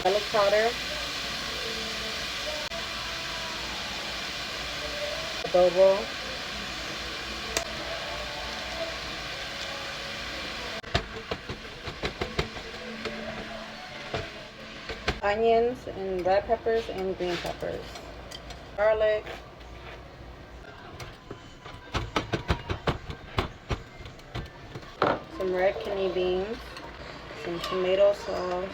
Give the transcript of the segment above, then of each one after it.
garlic powder, adobo, onions and red peppers and green peppers, garlic, some red kidney beans, some tomato sauce,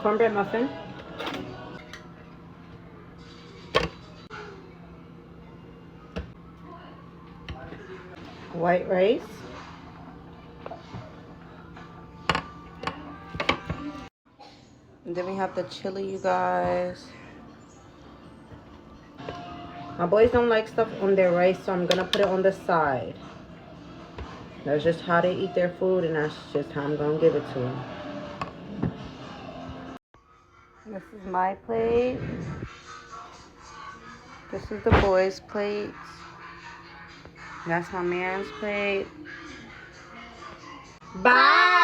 cornbread muffin, white rice, and then we have the chili, you guys. My boys don't like stuff on their rice, so I'm gonna put it on the side. That's just how they eat their food, and that's just how I'm gonna give it to them. This is my plate. This is the boys' plate. That's my man's plate. Bye!